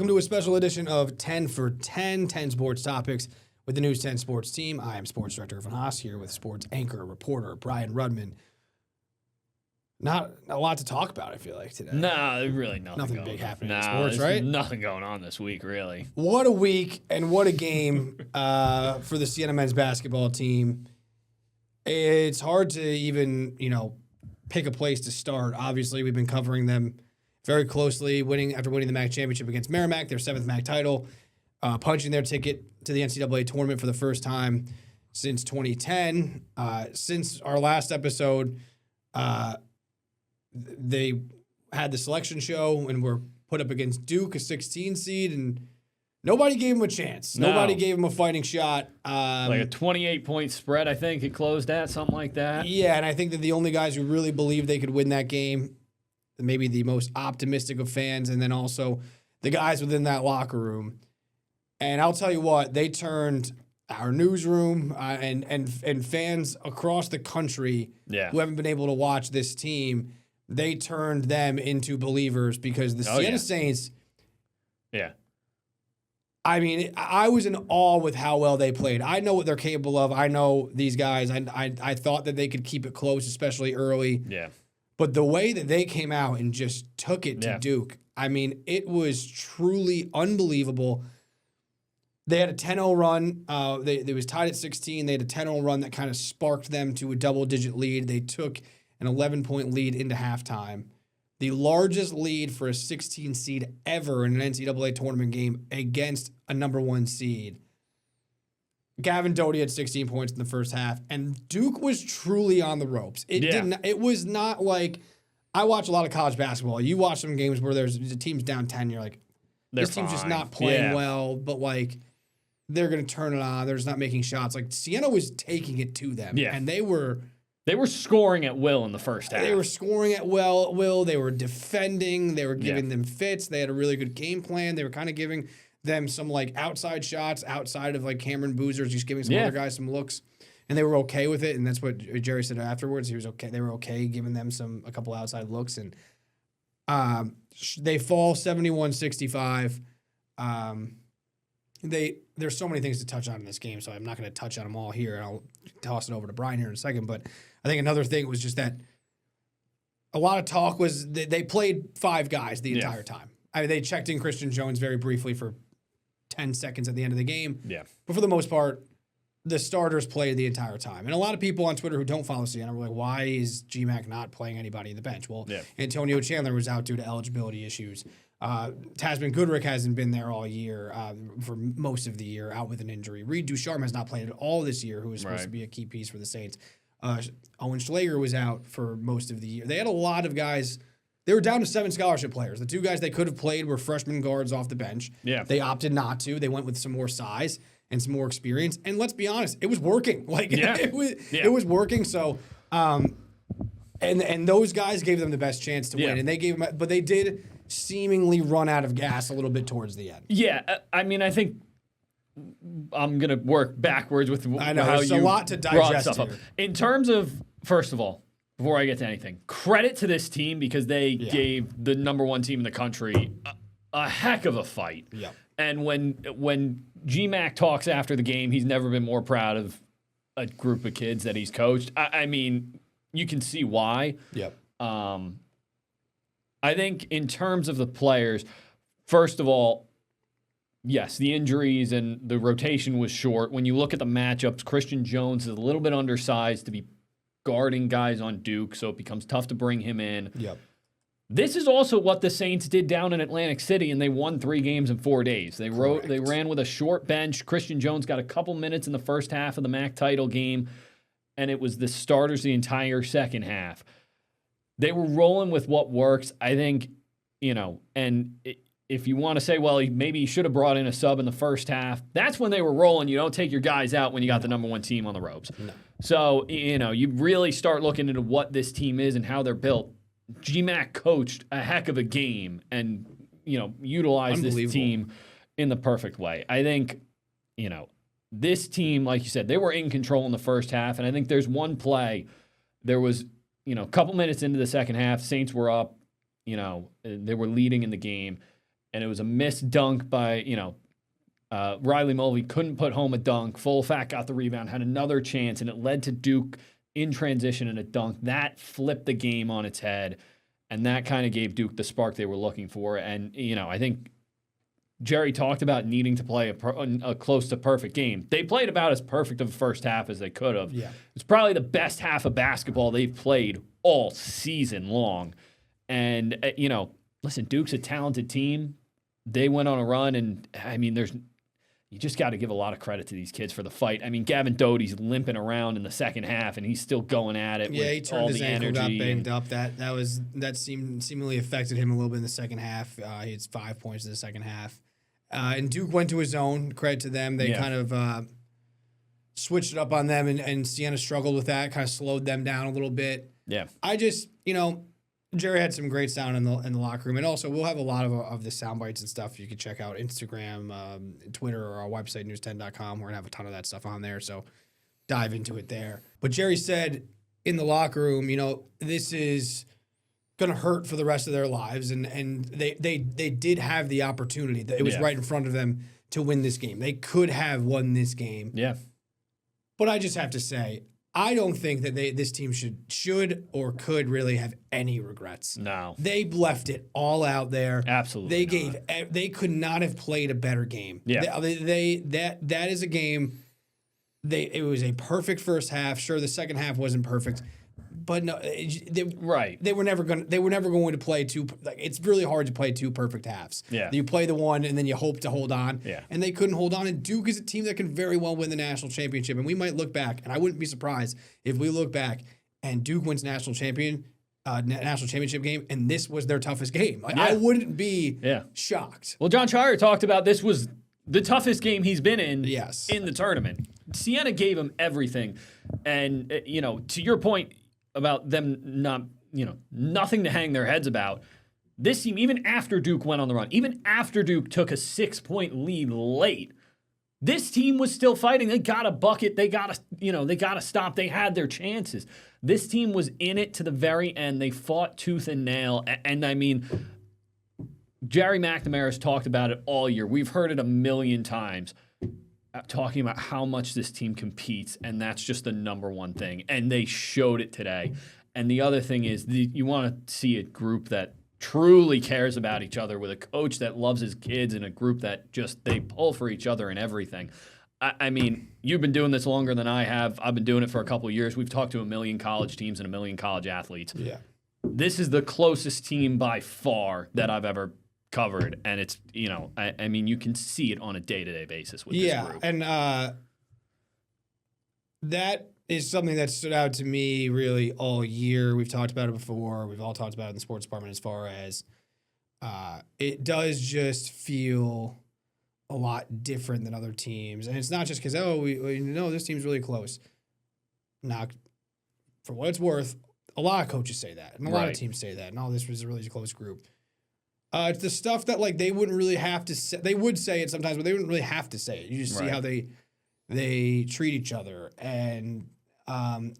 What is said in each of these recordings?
to a special edition of 10 for 10, 10 sports topics with the News 10 Sports team. I am Sports Director Griffin Haas here with sports anchor, reporter Brian Rudman. Not a lot to talk about, I feel like, today. No, really nothing big happening in on. sports, right? Nothing going on this week, really. What a week and what a game for the Siena men's basketball team. It's hard to even, pick a place to start. Obviously, we've been covering them very closely, after winning the MAC championship against Merrimack, their 7th MAC title, punching their ticket to the NCAA Tournament for the first time since 2010. Since our last episode, they had the selection show and were put up against Duke, a 16 seed, and nobody gave them a chance. No. Nobody gave them a fighting shot. Like a 28-point spread, I think it closed at, something like that. Yeah, and I think that the only guys who really believed they could win that game, maybe the most optimistic of fans, and then also the guys within that locker room. And I'll tell you what, they turned our newsroom and fans across the country who haven't been able to watch this team, they turned them into believers because the Siena Saints. Yeah. I mean, I was in awe with how well they played. I know what they're capable of. I know these guys. I thought that they could keep it close, especially early. Yeah. But the way that they came out and just took it to Duke, I mean, it was truly unbelievable. They had a 10-0 run. They was tied at 16. They had a 10-0 run that kind of sparked them to a double-digit lead. They took an 11-point lead into halftime. The largest lead for a 16 seed ever in an NCAA tournament game against a number 1 seed. Gavin Doty had 16 points in the first half, and Duke was truly on the ropes. It was not like, I watch a lot of college basketball. You watch some games where there's the team's down 10, you're like, this team's just not playing well, but like they're going to turn it on. They're just not making shots. Like Siena was taking it to them, and they were scoring at will in the first half. They were scoring at will. They were defending. They were giving them fits. They had a really good game plan. They were kind of giving them some like outside shots outside of like Cameron Boozer's, just giving some other guys some looks, and they were okay with it. And that's what Jerry said afterwards. He was okay. They were okay giving them a couple outside looks, and they fall 71-65. There's so many things to touch on in this game, so I'm not going to touch on them all here. And I'll toss it over to Brian here in a second. But I think another thing was just that a lot of talk was they played 5 guys the entire time. I mean, they checked in Christian Jones very briefly for 10 seconds at the end of the game. Yeah. But for the most part, the starters played the entire time. And a lot of people on Twitter who don't follow Siena were like, why is GMAC not playing anybody on the bench? Well, Antonio Chandler was out due to eligibility issues. Tasman Goodrick hasn't been there all year, for most of the year, out with an injury. Reed Ducharme has not played at all this year, who was supposed to be a key piece for the Saints. Owen Schlager was out for most of the year. They had a lot of guys. They were down to 7 scholarship players. The 2 guys they could have played were freshman guards off the bench. Yeah. They opted not to. They went with some more size and some more experience. And let's be honest, it was working. It was working. So, and those guys gave them the best chance to win. And they gave them, but they did seemingly run out of gas a little bit towards the end. Yeah, I mean, I think I'm going to work backwards with I know, how there's you a lot to digest here. Up. In terms of, first of all, before I get to anything, credit to this team because they gave the number 1 team in the country a heck of a fight. Yeah. And when GMAC talks after the game, he's never been more proud of a group of kids that he's coached. I mean, you can see why. Yep. I think in terms of the players, first of all, yes, the injuries and the rotation was short. When you look at the matchups, Christian Jones is a little bit undersized to be guarding guys on Duke, so it becomes tough to bring him in. Yep. This is also what the Saints did down in Atlantic City, and they won 3 games in 4 days. They ran with a short bench. Christian Jones got a couple minutes in the first half of the MAC title game, and it was the starters the entire second half. They were rolling with what works. I think, and if you want to say, well, maybe he should have brought in a sub in the first half, that's when they were rolling. You don't take your guys out when you got the number 1 team on the ropes. No. So, you really start looking into what this team is and how they're built. GMAC coached a heck of a game and, utilized this team in the perfect way. I think, this team, like you said, they were in control in the first half. And I think there's one play. There was, a couple minutes into the second half, Saints were up, they were leading in the game. and it was a missed dunk by, Riley Mulvey couldn't put home a dunk. Fullfat got the rebound, had another chance, and it led to Duke in transition and a dunk. That flipped the game on its head, and that kind of gave Duke the spark they were looking for. And, I think Jerry talked about needing to play a close to perfect game. They played about as perfect of a first half as they could have. Yeah. It's probably the best half of basketball they've played all season long. And, listen, Duke's a talented team. They went on a run, and, you just got to give a lot of credit to these kids for the fight. Gavin Doty's limping around in the second half, and he's still going at it. Yeah, he turned his ankle, got banged up. That seemingly affected him a little bit in the second half. He had 5 points in the second half. And Duke went to his own. Credit to them. They kind of switched it up on them, and Siena struggled with that, kind of slowed them down a little bit. Yeah. I just, Jerry had some great sound in the locker room, and also we'll have a lot of the sound bites and stuff you can check out Instagram, Twitter, or our website news10.com. We're gonna have a ton of that stuff on there, so dive into it there. But Jerry said in the locker room, this is gonna hurt for the rest of their lives, and they did have the opportunity. It was right in front of them to win this game. They could have won this game. Yeah. But I just have to say, I don't think that this team should or could really have any regrets. No. They left it all out there. Absolutely. They could not have played a better game. Yeah. That is a game. It was a perfect first half. Sure, the second half wasn't perfect, but no, they were never going to play two. It's really hard to play two perfect halves. Yeah. You play the one and then you hope to hold on. Yeah. And they couldn't hold on. And Duke is a team that can very well win the national championship. And we might look back, and I wouldn't be surprised if we look back and Duke wins national championship game, and this was their toughest game. I wouldn't be shocked. Well, John Shire talked about this was the toughest game he's been in in the tournament. Siena gave him everything. And, to your point about them not, nothing to hang their heads about, this team, even after Duke went on the run, even after Duke took a 6-point lead late, this team was still fighting. They got a bucket. They got to stop. They had their chances. This team was in it to the very end. They fought tooth and nail. And Jerry McNamara's talked about it all year. We've heard it a million times, talking about how much this team competes, and that's just the number one thing. And they showed it today. And the other thing is you want to see a group that truly cares about each other, with a coach that loves his kids, and a group that just they pull for each other and everything. You've been doing this longer than I have. I've been doing it for a couple of years. We've talked to 1 million college teams and 1 million college athletes. Yeah. This is the closest team by far that I've ever covered, and it's you can see it on a day-to-day basis with this group. And that is something that stood out to me really all year. We've talked about it before. We've all talked about it in the sports department, as far as it does just feel a lot different than other teams. And it's not just because, we know this team's really close. Now, for what it's worth, a lot of coaches say that, and a lot of teams say that, and this was a really close group. It's the stuff that they wouldn't really have to say. They would say it sometimes, but they wouldn't really have to say it. You just see how they treat each other, and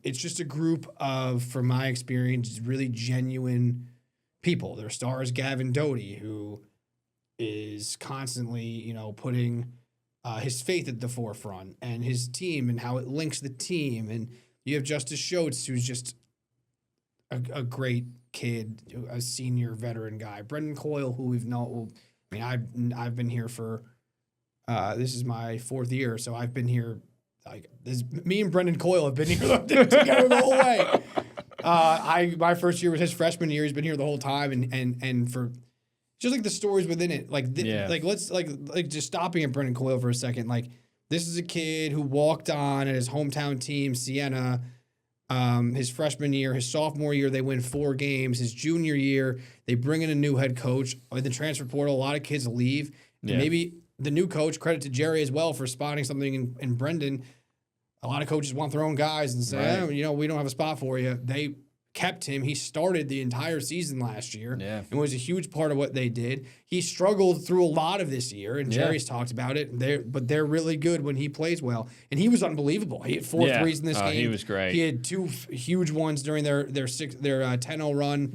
it's just a group of, from my experience, really genuine people. Their star is Gavin Doty, who is constantly, putting his faith at the forefront, and his team and how it links the team. And you have Justice Schultz, who's just a great kid, a senior veteran guy. Brendan Coyle, who we've known. I've been here for this is my 4th year, so I've been here. Me and Brendan Coyle have been here together the whole way. My first year was his freshman year. He's been here the whole time, and for just the stories within it, let's just stopping at Brendan Coyle for a second. This is a kid who walked on at his hometown team, Siena. His freshman year, his sophomore year, they win 4 games. His junior year, they bring in a new head coach. In the transfer portal, a lot of kids leave. And maybe the new coach, credit to Jerry as well for spotting something in Brendan. A lot of coaches want their own guys and say, we don't have a spot for you. They kept him. He started the entire season last year and was a huge part of what they did. He struggled through a lot of this year, and Jerry's talked about it. But they're really good when he plays well. And he was unbelievable. He had 4 threes in this game. He was great. He had 2 huge ones during their 10-0 run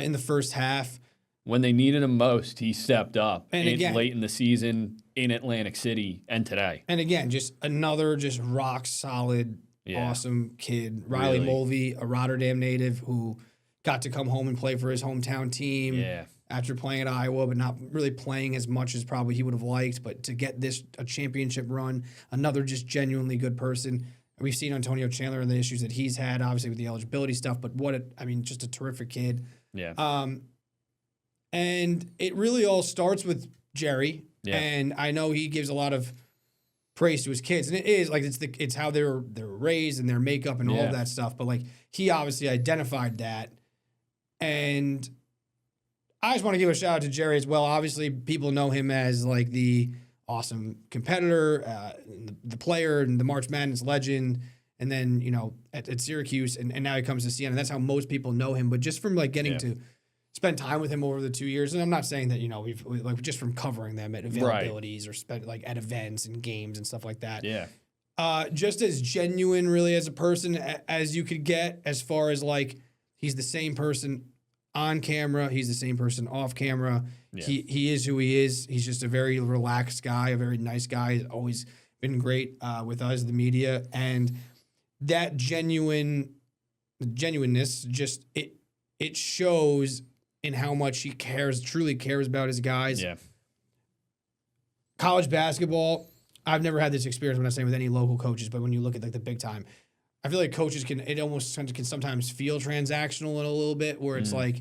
in the first half. When they needed him most, he stepped up. And again, late in the season in Atlantic City and today. And again, just another just rock solid, awesome kid. Riley Mulvey, a Rotterdam native who got to come home and play for his hometown team after playing at Iowa, but not really playing as much as probably he would have liked. But to get a championship run, another just genuinely good person. We've seen Antonio Chandler and the issues that he's had, obviously with the eligibility stuff, but just a terrific kid. Yeah. And it really all starts with Jerry. Yeah. And I know he gives a lot of praise to his kids, and it is like it's how they're raised and their makeup and all of that stuff. But like he obviously identified that, and I just want to give a shout out to Jerry as well. Obviously, people know him as like the awesome competitor, the player, and the March Madness legend. And then at Syracuse, and now he comes to Siena. That's how most people know him. But just from like getting to spend time with him over the 2 years, and I'm not saying that we've like just from covering them at availabilities or spent like at events and games and stuff like that. Yeah. Just as genuine, really, as a person as you could get, as far as like he's the same person on camera, he's the same person off camera. Yeah. He is who he is. He's just a very relaxed guy, a very nice guy. He's always been great with us, the media, and that genuineness just it shows in how much he truly cares about his guys. Yeah. College basketball, I've never had this experience when I'm saying with any local coaches, but when you look at like the big time, I feel like coaches can sometimes feel transactional in a little bit, where it's like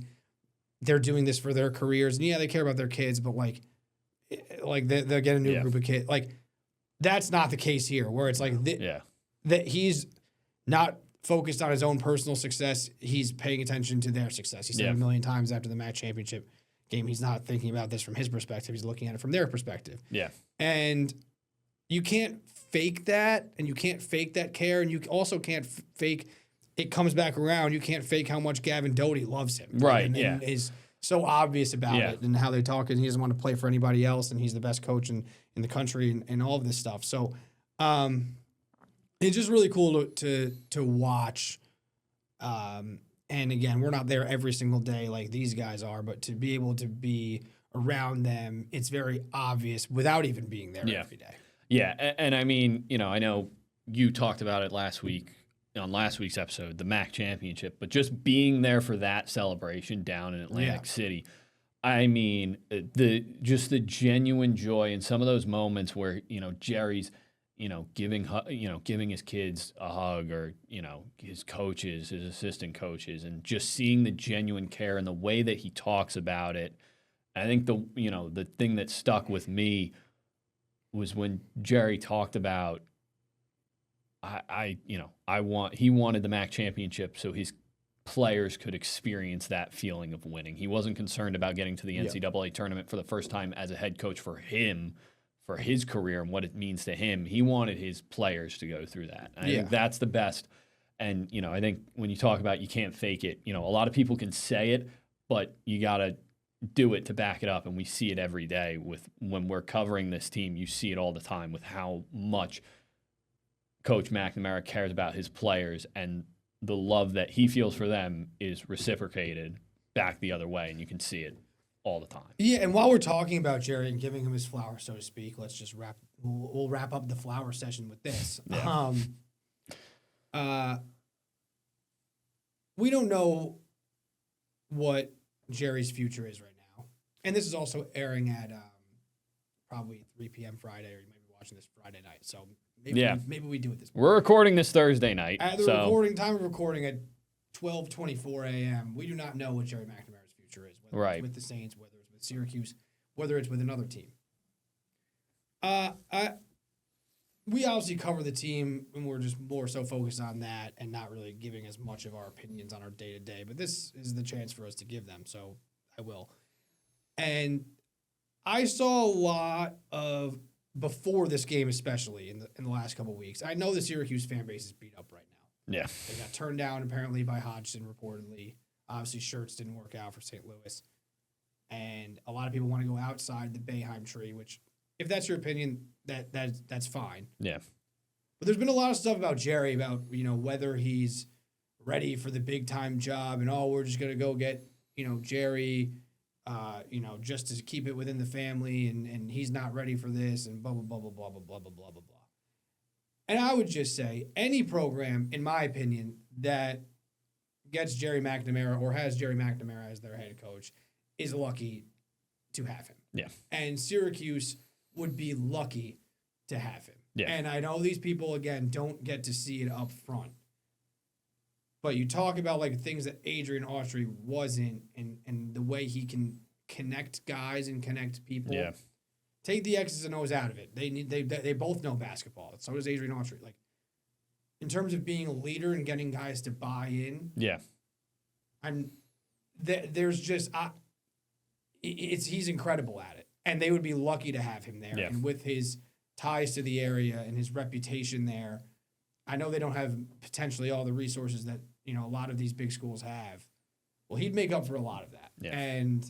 they're doing this for their careers, and they care about their kids, but like they'll get a new group of kids. Like that's not the case here, where it's like that he's not focused on his own personal success. He's paying attention to their success. He said it a million times after the MAC championship game. He's not thinking about this from his perspective. He's looking at it from their perspective. Yeah. And you can't fake that, and you can't fake that care, and you also can't fake it comes back around. You can't fake how much Gavin Doty loves him. Right, and is so obvious about it, and how they talk, and he doesn't want to play for anybody else, and he's the best coach in the country, and all of this stuff. So, it's just really cool to watch. And again, we're not there every single day like these guys are, but to be able to be around them, it's very obvious without even being there every day. Yeah, and I mean, I know you talked about it last week on last week's episode, the MAC championship, but just being there for that celebration down in Atlantic City, I mean, the genuine joy in some of those moments where Jerry's giving his kids a hug, or, his coaches, his assistant coaches, and just seeing the genuine care and the way that he talks about it. I think the thing that stuck with me was when Jerry talked about, he wanted the MAC championship so his players could experience that feeling of winning. He wasn't concerned about getting to the NCAA tournament for the first time as a head coach for him, for his career and what it means to him. He wanted his players to go through that. I think that's the best. And, I think when you talk about you can't fake it, a lot of people can say it, but you got to do it to back it up. And we see it every day when we're covering this team. You see it all the time with how much Coach McNamara cares about his players, and the love that he feels for them is reciprocated back the other way. And you can see it all the time. Yeah, and while we're talking about Jerry and giving him his flowers, so to speak, let's just we'll wrap up the flower session with this. Yeah. We don't know what Jerry's future is right now. And this is also airing at probably 3 p.m. Friday, or you might be watching this Friday night. So maybe we do it this morning. We're recording this Thursday night. At the time of recording at 12:24 a.m., we do not know what Jerry McNamara's future is, whether it's with the Saints, whether it's with Syracuse, whether it's with another team. We obviously cover the team, and we're just more so focused on that and not really giving as much of our opinions on our day-to-day, but this is the chance for us to give them, so I will. And I saw a lot of, before this game especially, in the last couple of weeks, I know the Syracuse fan base is beat up right now. Yeah. They got turned down, apparently, by Hodgson, reportedly. Obviously, shirts didn't work out for St. Louis. And a lot of people want to go outside the Boeheim tree, which, if that's your opinion, that's fine. Yeah. But there's been a lot of stuff about Jerry, about, whether he's ready for the big-time job, and, we're just going to go get, Jerry just to keep it within the family, and he's not ready for this, and blah, blah, blah, blah, blah, blah, blah, blah, blah, blah, blah. And I would just say any program, in my opinion, that gets Jerry McNamara or has Jerry McNamara as their head coach is lucky to have him. Yeah. And Syracuse would be lucky to have him. Yeah. And I know these people, again, don't get to see it up front. But you talk about like things that Adrian Autry wasn't, and the way he can connect guys and connect people. Yeah. Take the X's and O's out of it. They both know basketball. So does Adrian Autry. Like, in terms of being a leader and getting guys to buy in. Yeah. He's incredible at it. And they would be lucky to have him there. Yeah. And with his ties to the area and his reputation there, I know they don't have potentially all the resources that, a lot of these big schools have. Well, he'd make up for a lot of that. Yeah. And,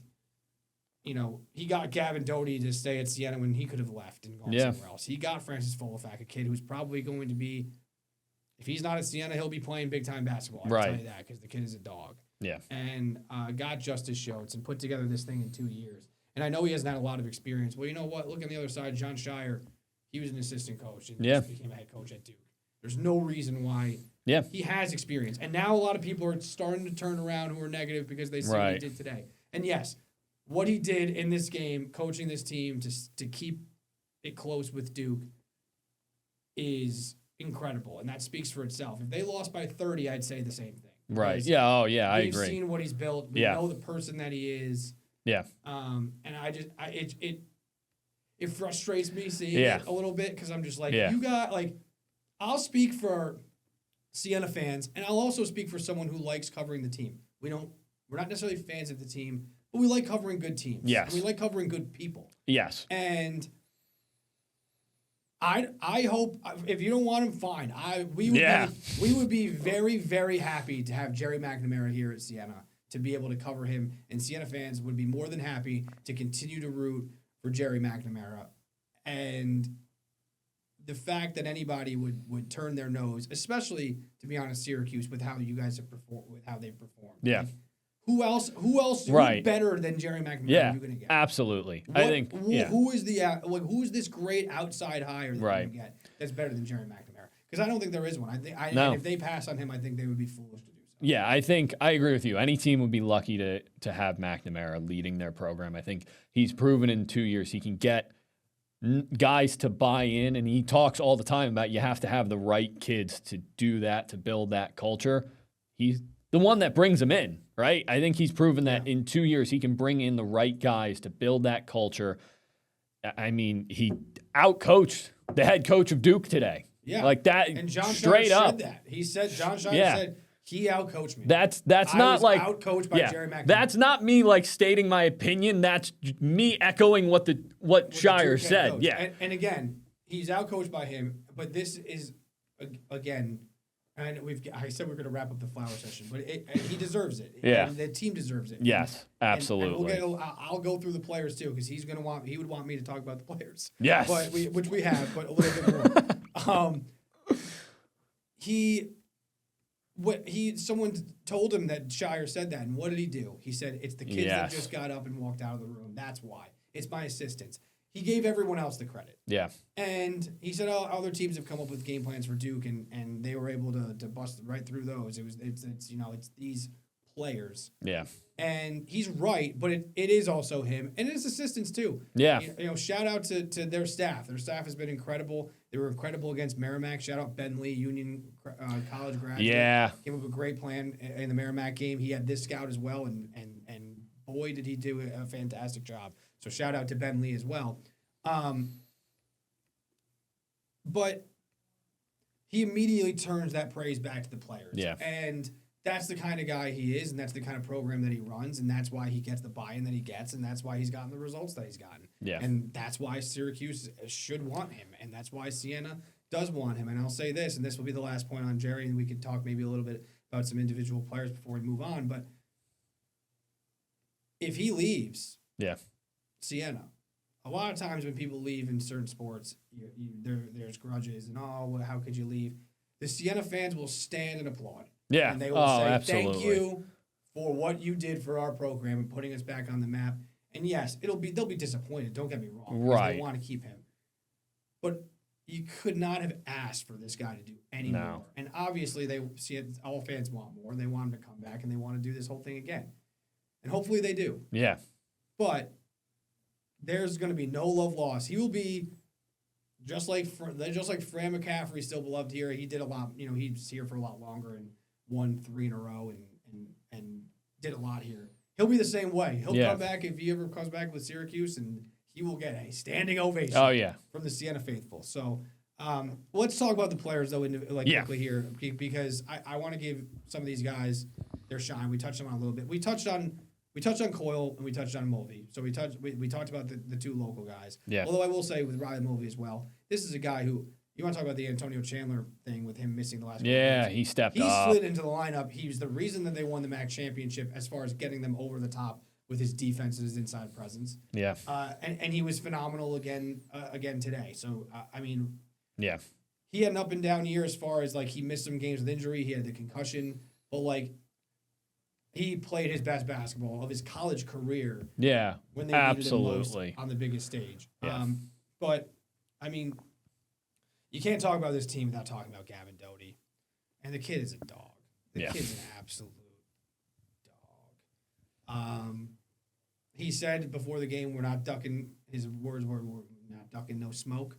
he got Gavin Doty to stay at Siena when he could have left and gone somewhere else. He got Francis Folafak, a kid who's probably going to be, if he's not at Siena, he'll be playing big-time basketball. I can tell you that, because the kid is a dog. Yeah. And got Justice Schultz and put together this thing in 2 years. And I know he hasn't had a lot of experience. Well, you know what? Look on the other side. John Shire, he was an assistant coach and just became a head coach at Duke. There's no reason why he has experience. And now a lot of people are starting to turn around who are negative because they see what he did today. And yes, what he did in this game, coaching this team to keep it close with Duke, is incredible. And that speaks for itself. If they lost by 30, I'd say the same thing. Right. Yeah. Oh, yeah. I agree. We've seen what he's built. We know the person that he is. Yeah. And it frustrates me seeing it a little bit, because I'm just like, you got, like, I'll speak for Siena fans, and I'll also speak for someone who likes covering the team. We're not necessarily fans of the team, but we like covering good teams. Yes. And we like covering good people. Yes. And I hope, if you don't want him, fine. We would be very, very happy to have Jerry McNamara here at Siena to be able to cover him, and Siena fans would be more than happy to continue to root for Jerry McNamara. And the fact that anybody would turn their nose, especially, to be honest, Syracuse, with how you guys have performed, with how they've performed. Yeah. Like, who else better than Jerry McNamara are you going to get? Absolutely. I think who is who's this great outside hire that you're going to get that's better than Jerry McNamara? Because I don't think there is one. And if they pass on him, I think they would be foolish to do so. Yeah, I agree with you. Any team would be lucky to have McNamara leading their program. I think he's proven in 2 years he can get guys to buy in, and he talks all the time about you have to have the right kids to do that, to build that culture. He's the one that brings them in, right? I think he's proven that in 2 years he can bring in the right guys to build that culture. I mean, he outcoached the head coach of Duke today. Yeah. Like that, and John straight Shire up. said that. He said, John Shire said, he outcoached me. That's I not was like outcoached by Jerry McNamara. That's not me like stating my opinion. That's me echoing what Shire said. Coach. Yeah. And again, he's outcoached by him. But this is again, and I said we're going to wrap up the flower session, but he deserves it. Yeah. And the team deserves it. Yes, absolutely. And I'll go through the players too, because he would want me to talk about the players. Yes. But which we have, but a little bit more. Someone told him that Shire said that, and what did he do? He said, it's the kids that just got up and walked out of the room. That's why. It's my assistants. He gave everyone else the credit. Yeah. And he said, other teams have come up with game plans for Duke, and they were able to bust right through those. It's these players. Yeah. And he's right, but it is also him and his assistants too. Yeah. Shout out to their staff. Their staff has been incredible. They were incredible against Merrimack. Shout out Ben Lee, Union College graduate. Yeah. Came up with a great plan in the Merrimack game. He had this scout as well, and boy, did he do a fantastic job. So shout out to Ben Lee as well. But he immediately turns that praise back to the players. Yeah. And that's the kind of guy he is, and that's the kind of program that he runs, and that's why he gets the buy-in that he gets, and that's why he's gotten the results that he's gotten. Yeah. And that's why Syracuse should want him, and that's why Siena does want him. And I'll say this, and this will be the last point on Jerry, and we can talk maybe a little bit about some individual players before we move on, but if he leaves Siena, a lot of times when people leave in certain sports, there's grudges, and, how could you leave? The Siena fans will stand and applaud. Yeah. And they will say, absolutely. thank you for what you did for our program and putting us back on the map. And yes, they'll be disappointed. Don't get me wrong. Right. They want to keep him. But you could not have asked for this guy to do any more. And obviously, they see it. All fans want more. They want him to come back, and they want to do this whole thing again. And hopefully they do. Yeah. But there's going to be no love lost. He will be just like Fran McCaffrey, still beloved here. He did a lot. He's here for a lot longer and won 3 in a row and did a lot here. He'll be the same way. He'll come back if he ever comes back with Syracuse, and he will get a standing ovation from the Siena faithful. So let's talk about the players, though, quickly here, because I want to give some of these guys their shine. We touched on a little bit. We touched on Coyle and we touched on Mulvey. So we talked about the 2 local guys. Yeah. Although I will say with Riley Mulvey as well, this is a guy who, you want to talk about the Antonio Chandler thing with him missing the last couple of games. He stepped up. He slid into the lineup. He was the reason that they won the MAC championship as far as getting them over the top with his defense and his inside presence. Yeah. And he was phenomenal again today. So, yeah. He had an up and down year as far as, he missed some games with injury. He had the concussion. But, he played his best basketball of his college career. Yeah, when they needed him most on the biggest stage. Yeah. But, you can't talk about this team without talking about Gavin Doty. And the kid is a dog. The kid's an absolute dog. He said before the game, we're not ducking, his words were, we're not ducking no smoke.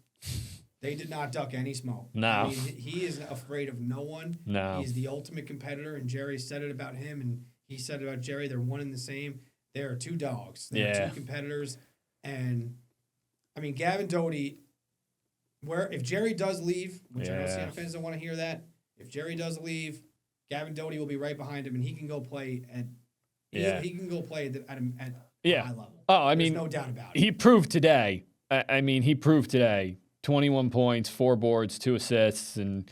They did not duck any smoke. No. He is afraid of no one. No. He's the ultimate competitor, and Jerry said it about him, and he said about Jerry, they're one and the same. They are 2 dogs. They are 2 competitors. And, Gavin Doty, if Jerry does leave, which I know Siena fans don't want to hear that, if Jerry does leave, Gavin Doty will be right behind him, and he can go play at he can go play at high level. Oh, there's no doubt about it. He proved today. 21 points, 4 boards, 2 assists, and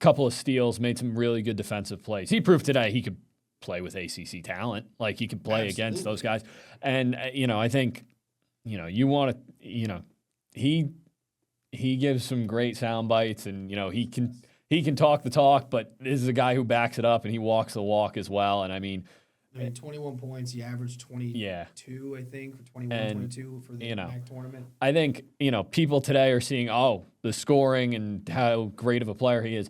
couple of steals, made some really good defensive plays. He proved today he could play with ACC talent. He could play against those guys. And, I think, you want to, he gives some great sound bites, and, he can talk the talk, but this is a guy who backs it up, and he walks the walk as well. And 21 points. He averaged 22, I think, for 22 for the MAC tournament. I think, people today are seeing, the scoring and how great of a player he is.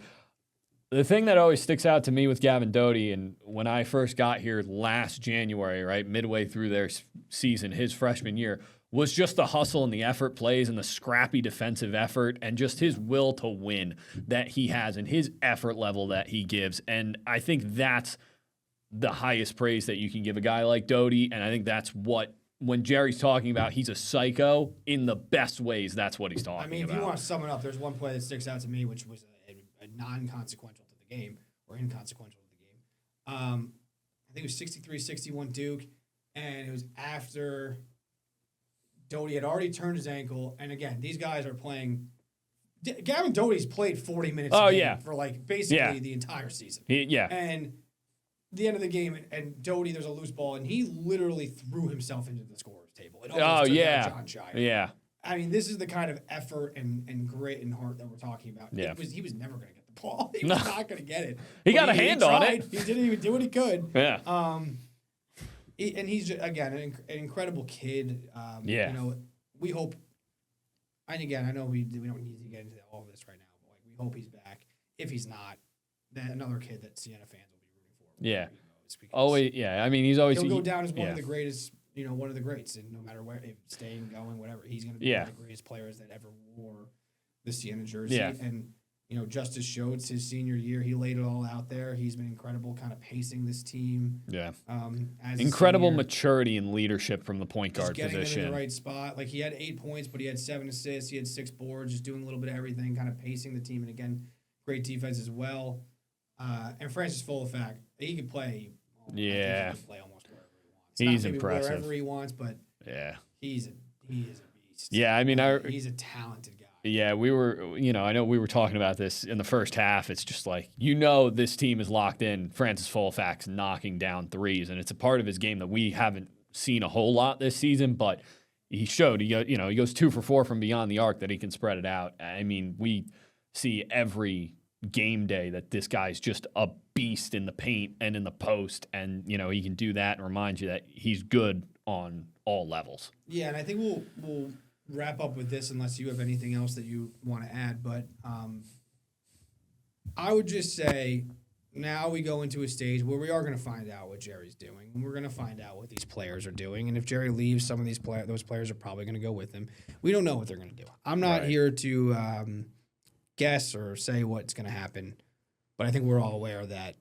The thing that always sticks out to me with Gavin Doty, and when I first got here last January, right, midway through their season, his freshman year, was just the hustle and the effort plays and the scrappy defensive effort and just his will to win that he has and his effort level that he gives. And I think that's the highest praise that you can give a guy like Doty, and I think that's what, when Jerry's talking about he's a psycho in the best ways, that's what he's talking about. If you want to sum it up, there's one play that sticks out to me, which was a non-consequential to the game, or inconsequential to the game. I think it was 63-61 Duke, and it was after Doty had already turned his ankle, and again, these guys are playing. Gavin Doty's played 40 minutes a game for basically the entire season. And the end of the game, and Doty, there's a loose ball, and he literally threw himself into the scorer's table. It almost took out John Shire. Yeah. This is the kind of effort and grit and heart that we're talking about. Yeah. He was never going to get the ball. He was not going to get it. He got a hand on it. He didn't even do what he could. Yeah. And he's, again, an incredible kid. We hope, and again, I know we don't need to get into all of this right now, but we hope he's back. If he's not, then another kid that Siena fans will be rooting for. Yeah. He's always... He'll go down as one of the greatest, one of the greats, and no matter where, if staying, going, whatever, he's going to be one of the greatest players that ever wore the Siena jersey. Yeah. And, Justice Schultz, his senior year, he laid it all out there. He's been incredible kind of pacing this team. Yeah. Incredible maturity and leadership from the point guard position. Getting them in the right spot. He had 8 points, but he had 7 assists. He had 6 boards, just doing a little bit of everything, kind of pacing the team. And again, great defense as well. And Francis Full-Effect, he can play. He can play almost wherever he wants. He's impressive. Wherever he wants, but he is a beast. Yeah, he's a talented guy. Yeah, we were, I know we were talking about this in the first half. It's just this team is locked in. Francis Full-Effect's knocking down threes, and it's a part of his game that we haven't seen a whole lot this season, but he showed, he goes 2 for 4 from beyond the arc that he can spread it out. We see every game day that this guy's just a beast in the paint and in the post, and he can do that and remind you that he's good on all levels. Yeah, and I think we'll wrap up with this unless you have anything else that you want to add. But I would just say now we go into a stage where we are going to find out what Jerry's doing, and we're going to find out what these players are doing. And if Jerry leaves, some of those players are probably going to go with him. We don't know what they're going to do. I'm not here to guess or say what's going to happen, but I think we're all aware that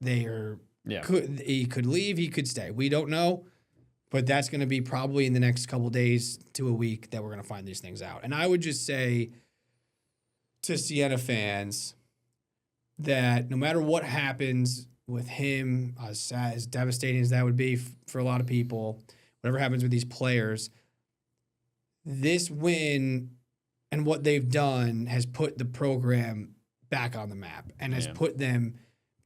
they are. Yeah. He could leave, he could stay. We don't know, but that's going to be probably in the next couple days to a week that we're going to find these things out. And I would just say to Siena fans that no matter what happens with him, as devastating as that would be for a lot of people, whatever happens with these players, this win and what they've done has put the program back on the map and has put them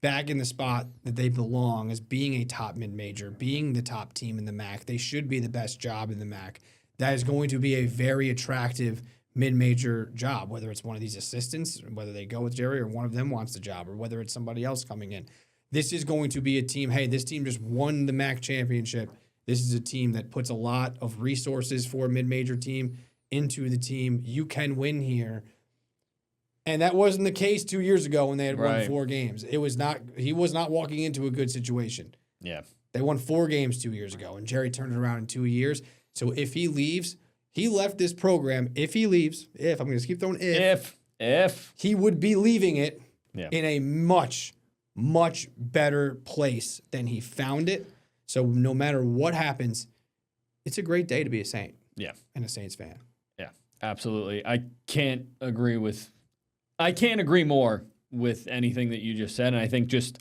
back in the spot that they belong as being a top mid-major, being the top team in the MAC. They should be the best job in the MAC. That is going to be a very attractive mid-major job, whether it's one of these assistants, whether they go with Jerry or one of them wants the job, or whether it's somebody else coming in. This is going to be a team, hey, this team just won the MAC championship. This is a team that puts a lot of resources for a mid-major team into the team. You can win here. And that wasn't the case 2 years ago when they had won 4 games. He was not walking into a good situation. Yeah. They won 4 games 2 years ago, and Jerry turned it around in 2 years. So if he leaves, he left this program. If he leaves, I'm going to keep throwing if he would be leaving it in a much, much better place than he found it. So no matter what happens, it's a great day to be a Saint. Yeah. And a Saints fan. Yeah, absolutely. I can't agree more with anything that you just said. And I think just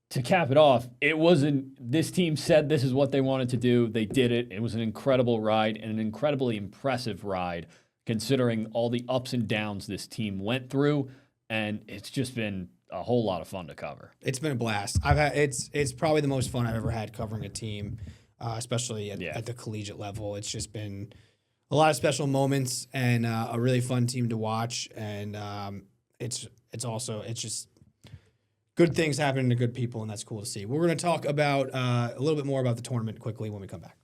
to cap it off, this team said this is what they wanted to do. They did it. It was an incredible ride and an incredibly impressive ride considering all the ups and downs this team went through. And it's just been a whole lot of fun to cover. It's been a blast. It's probably the most fun I've ever had covering a team, especially at the collegiate level. It's just been a lot of special moments and a really fun team to watch. And it's just good things happening to good people, and that's cool to see. We're going to talk about a little bit more about the tournament quickly when we come back.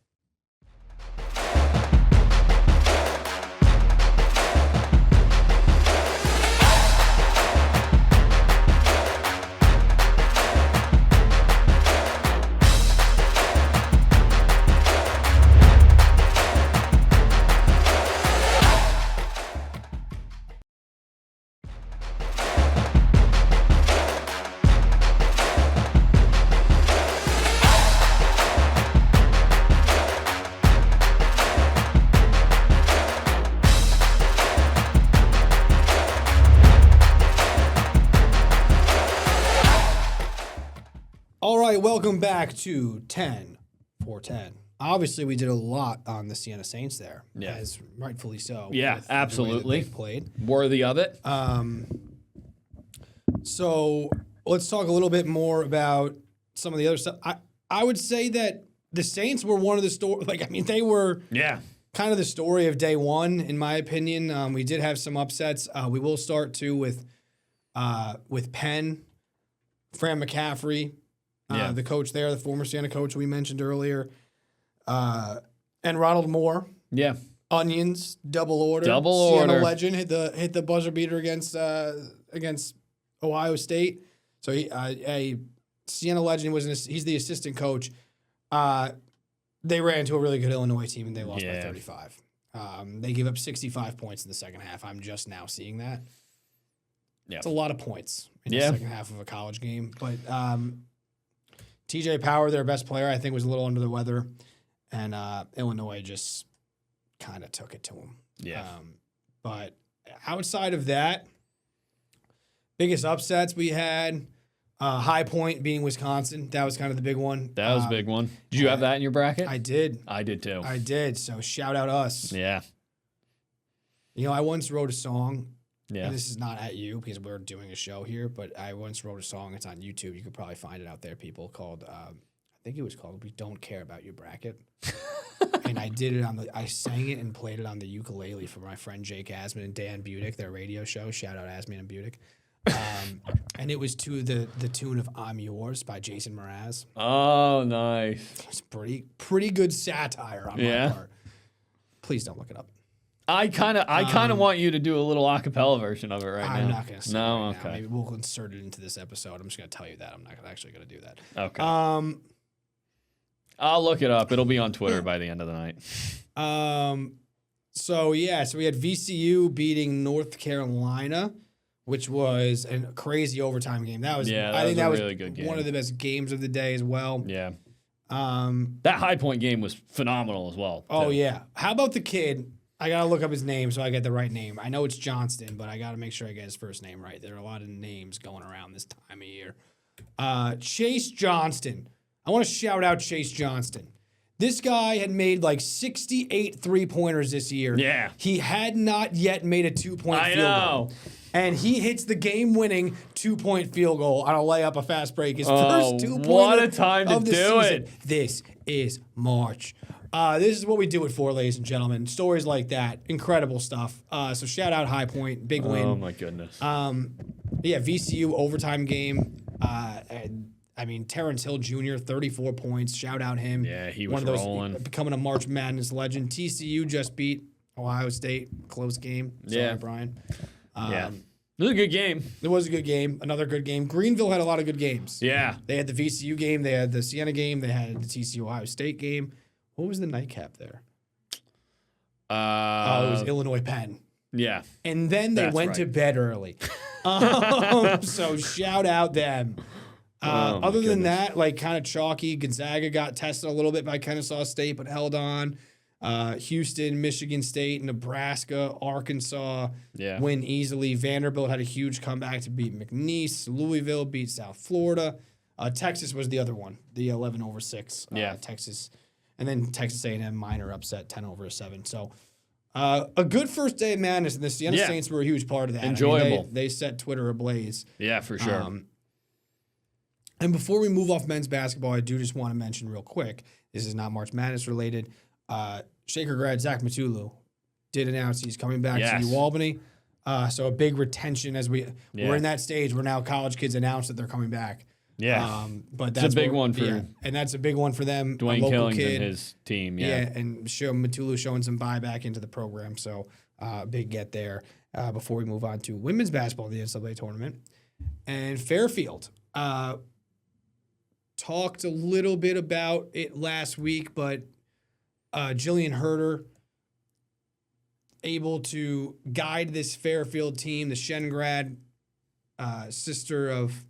All right, welcome back to 10 for 10. Obviously, we did a lot on the Siena Saints there, as rightfully so. Yeah, absolutely. Played. Worthy of it. So let's talk a little bit more about some of the other stuff. I would say that the Saints were one of the they were kind of the story of day one, in my opinion. We did have some upsets. We will start too with Penn, Fran McCaffrey. The coach there, the former Siena coach we mentioned earlier, and Ronald Moore. Yeah, Onions, double order. Siena legend hit the buzzer beater against Ohio State. So a Siena legend he's the assistant coach. They ran into a really good Illinois team and they lost by 35. They gave up 65 points in the second half. I'm just now seeing that. Yeah, it's a lot of points in the second half of a college game, but. TJ Power, their best player, I think was a little under the weather, and Illinois just kind of took it to him. Yeah. But outside of that, biggest upsets we had, High Point beating Wisconsin. That was kind of the big one. That was a big one. Did you have that in your bracket? I did. I did too. I did. So shout out us. Yeah. I once wrote a song. Yeah. And this is not at you because we're doing a show here, but I once wrote a song. It's on YouTube. You could probably find it out there, people, called, I think it was called We Don't Care About Your Bracket. And I did it I sang it and played it on the ukulele for my friend Jake Asman and Dan Budick, their radio show. Shout out Asman and Budick. And it was to the tune of "I'm Yours" by Jason Mraz. Oh, nice. It's pretty good satire on my part. Please don't look it up. I kind of want you to do a little acapella version of it now. I'm not going to say No, it right okay. now. Maybe we'll insert it into this episode. I'm just going to tell you that. I'm not actually going to do that. Okay. I'll look it up. It'll be on Twitter by the end of the night. So we had VCU beating North Carolina, which was a crazy overtime game. That was a really good game. One of the best games of the day as well. Yeah. That High Point game was phenomenal as well. Oh yeah. How about the kid? I gotta look up his name so I get the right name. I know it's Johnston, but I gotta make sure I get his first name right. There are a lot of names going around this time of year. Chase Johnston. I want to shout out Chase Johnston. This guy had made like 68 3-pointers this year. Yeah. He had not yet made a 2-point field goal. And he hits the game-winning 2-point field goal on a layup, a fast break. His first 2-pointer what a time to of the do season. it. This is March. This is what we do it for, ladies and gentlemen. Stories like that. Incredible stuff. So shout out High Point. Big win. Oh, my goodness. VCU overtime game. Terrence Hill Jr., 34 points. Shout out him. Yeah, he was one of those, rolling. Becoming a March Madness legend. TCU just beat Ohio State. Close game. Sorry, Brian. It was a good game. It was a good game. Another good game. Greenville had a lot of good games. Yeah. They had the VCU game. They had the Siena game. They had the TCU Ohio State game. What was the nightcap there? It was Illinois Penn. Yeah. And then they went to bed early. So shout out them. Other than that, kind of chalky. Gonzaga got tested a little bit by Kennesaw State, but held on. Houston, Michigan State, Nebraska, Arkansas win easily. Vanderbilt had a huge comeback to beat McNeese. Louisville beat South Florida. Texas was the other one, the 11-6. Texas, and then Texas A&M minor upset 10-7. So a good first day of madness, and the Siena Saints were a huge part of that. Enjoyable. They set Twitter ablaze. Yeah, for sure. And before we move off men's basketball, I do just want to mention real quick, this is not March Madness related. Shaker grad Zach Matulu did announce he's coming back to New Albany. So a big retention as we're in that stage where now college kids announce that they're coming back. Yeah. But that's a big one for and that's a big one for them. Dwayne Killings and his team. Yeah. And Matulu showing some buyback into the program. So big get there. Before we move on to women's basketball in the NCAA tournament. And Fairfield. Talked a little bit about it last week, but Jillian Herder able to guide this Fairfield team, the Shengrad, sister of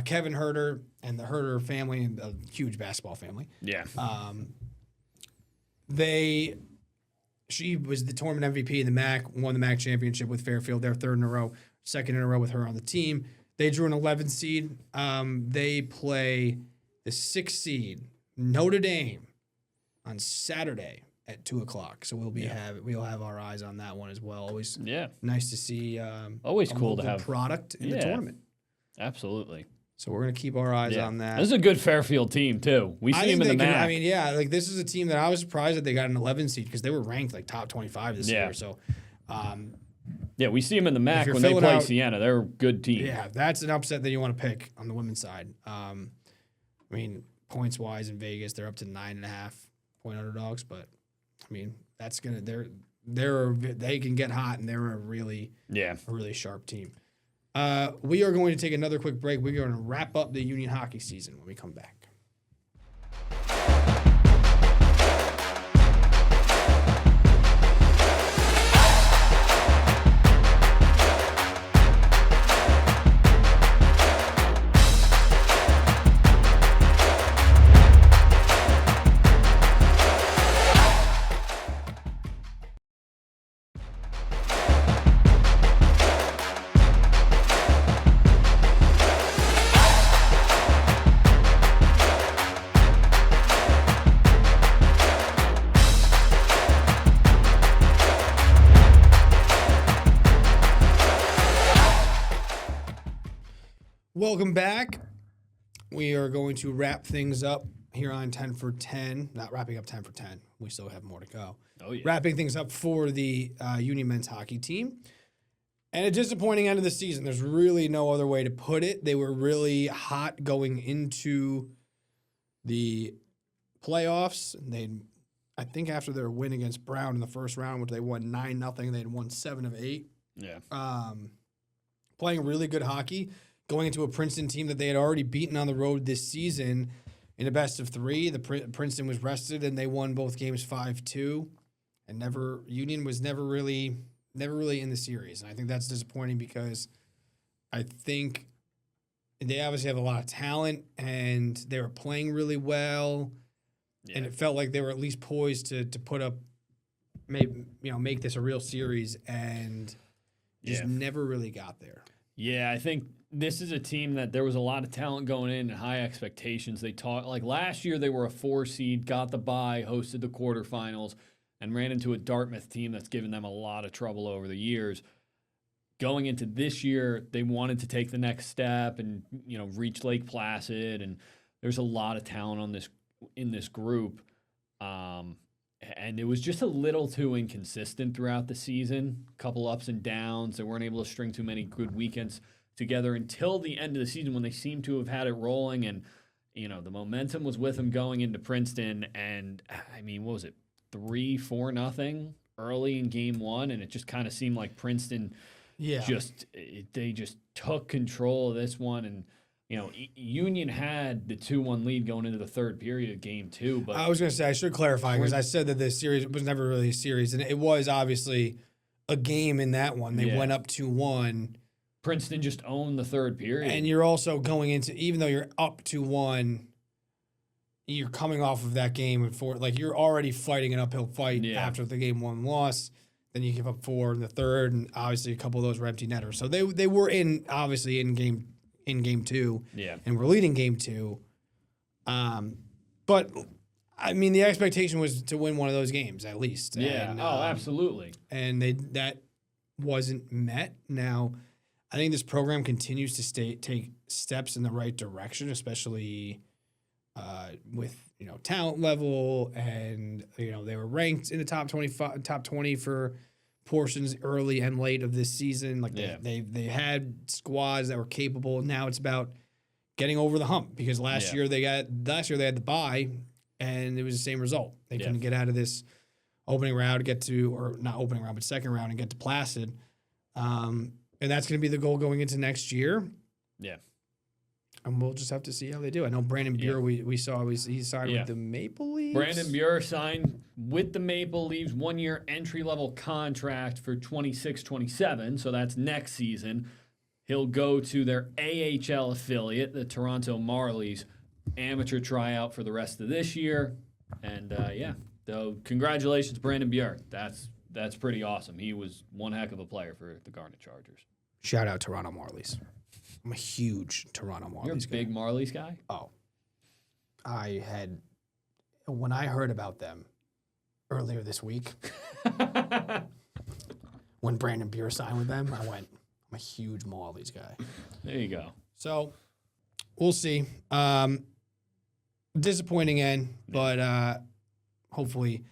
Kevin Herder and the Herder family, and a huge basketball family. Yeah. She was the tournament MVP in the MAC, won the MAC championship with Fairfield. They're third in a row, second in a row with her on the team. They drew an 11 seed. They play the 6th seed, Notre Dame, on Saturday at 2:00. So we'll have our eyes on that one as well. Always nice to see. Always cool to have product in the tournament. Absolutely. So we're gonna keep our eyes on that. This is a good Fairfield team too. We see them in the MAC. This is a team that I was surprised that they got an 11 seed because they were ranked top 25 this year. So. We see them in the MAC when they play Siena. They're a good team. Yeah, that's an upset that you want to pick on the women's side. Points wise in Vegas, they're up to 9.5 point underdogs, but that's gonna they can get hot and they're a really sharp team. We are going to take another quick break. We're going to wrap up the Union hockey season when we come back. Welcome back. We are going to wrap things up here on 10 for 10. Not wrapping up 10 for 10. We still have more to go. Oh, yeah. Wrapping things up for the Union men's hockey team. And a disappointing end of the season. There's really no other way to put it. They were really hot going into the playoffs. I think after their win against Brown in the first round, which they won 9-0, they had won 7 of 8. Yeah. Playing really good hockey, going into a Princeton team that they had already beaten on the road this season in a best of 3. The Princeton was rested, and they won both games 5-2. And Union was never really in the series. And I think that's disappointing because I think they obviously have a lot of talent, and they were playing really well. Yeah. And it felt like they were at least poised to put up, make this a real series, and just never really got there. Yeah, I think this is a team that there was a lot of talent going in and high expectations. They like last year they were a 4 seed, got the bye, hosted the quarterfinals, and ran into a Dartmouth team that's given them a lot of trouble over the years. Going into this year, they wanted to take the next step and reach Lake Placid, and there's a lot of talent in this group. And it was just a little too inconsistent throughout the season. A couple ups and downs. They weren't able to string too many good weekends together until the end of the season when they seemed to have had it rolling. And, the momentum was with them going into Princeton. And, what was it? 3-4-0 early in game 1. And it just kind of seemed like Princeton they just took control of this one. And, Union had the 2-1 lead going into the third period of game 2. But I was going to say, I should clarify, because I said that this series was never really a series, and it was obviously a game in that one. They went up 2-1. Princeton just owned the third period. And you're also going into, even though you're up 2-1, you're coming off of that game and you're already fighting an uphill fight after the game 1 loss. Then you give up 4 in the third, and obviously a couple of those were empty netters. So they were in game 2, and we're leading game 2. But the expectation was to win one of those games at least. Yeah. And, absolutely. And that wasn't met. Now, I think this program continues to take steps in the right direction, especially with talent level, and they were ranked in the top 20 for portions early and late of this season. They had squads that were capable. Now it's about getting over the hump, because last year they had the bye, and it was the same result. They couldn't get out of this opening round second round and get to Placid. And that's going to be the goal going into next year. Yeah. And we'll just have to see how they do. I know Brandon Buer, we saw he signed with the Maple Leafs. Brandon Buer signed with the Maple Leafs, 1-year entry-level contract for 26-27, so that's next season. He'll go to their AHL affiliate, the Toronto Marlies, amateur tryout for the rest of this year. And, so congratulations, Brandon Buer. That's pretty awesome. He was one heck of a player for the Garnet Chargers. Shout out Toronto Marlies. I'm a huge Toronto Marlies guy. You're a big Marlies guy? Oh. When I heard about them earlier this week, when Brandon Buer signed with them, I went, I'm a huge Marlies guy. There you go. So, we'll see. Disappointing end, but hopefully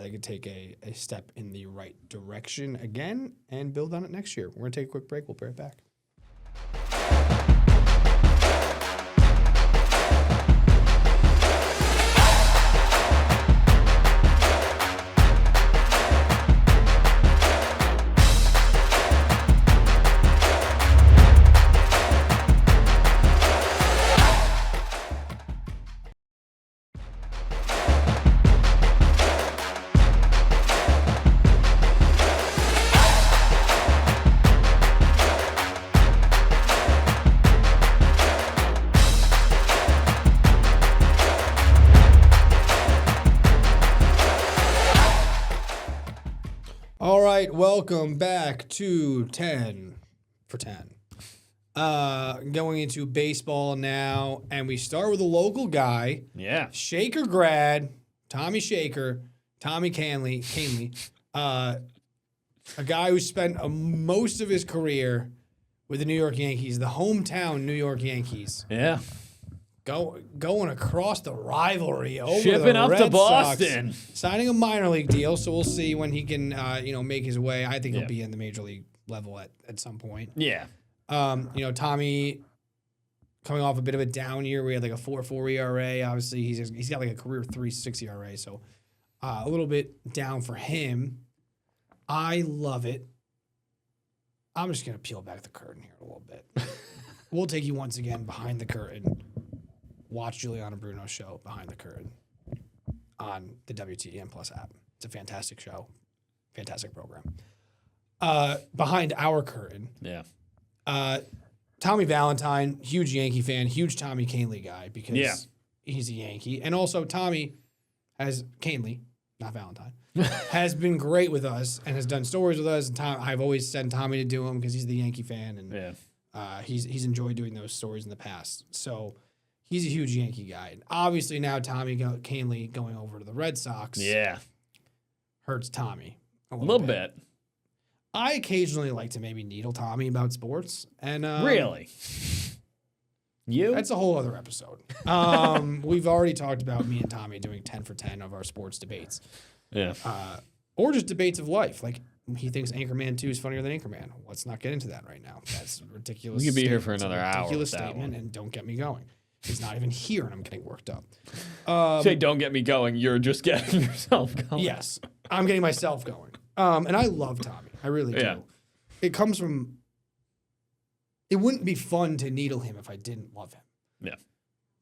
they could take a step in the right direction again and build on it next year. We're going to take a quick break. We'll be right back. All right, welcome back to 10 for 10. Going into baseball now, and we start with a local guy. Yeah. Shaker grad, Tommy Shaker, Tommy Canley, a guy who spent most of his career with the New York Yankees, the hometown New York Yankees. Yeah. going across the rivalry over Shipping the up Red to Boston. Sox, signing a minor league deal. So we'll see when he can, make his way. I think Yeah. he'll be in the major league level at some point. Yeah. Tommy coming off a bit of a down year. We had like a 4.4 ERA. Obviously, he's got like a career 3.6 ERA. So a little bit down for him. I love it. I'm just gonna peel back the curtain here a little bit. We'll take you once again behind the curtain. Watch Juliana Bruno's show Behind the Curtain on the WTEN Plus app. It's a fantastic show, fantastic program. Behind our curtain, Yeah. Tommy Valentine, huge Yankee fan, huge Tommy Kahnle guy because he's a Yankee, and also Tommy has Kahnle, not Valentine, has been great with us and has done stories with us. And I've always sent Tommy to do them because he's the Yankee fan, and he's enjoyed doing those stories in the past. So. He's a huge Yankee guy. And obviously now Tommy Kahnle going over to the Red Sox hurts Tommy a little bit. I occasionally like to maybe needle Tommy about sports. And Really? You? That's a whole other episode. We've already talked about me and Tommy doing 10 for 10 of our sports debates. Yeah. Or just debates of life. Like he thinks Anchorman 2 is funnier than Anchorman. Let's not get into that right now. That's ridiculous. We could be here for another hour. Ridiculous with that statement, one. and don't get me going. He's not even here, and I'm getting worked up. Say, don't get me going. You're just getting yourself going. Yes, I'm getting myself going. And I love Tommy. I really do. Yeah. It comes from. It wouldn't be fun to needle him if I didn't love him. Yeah.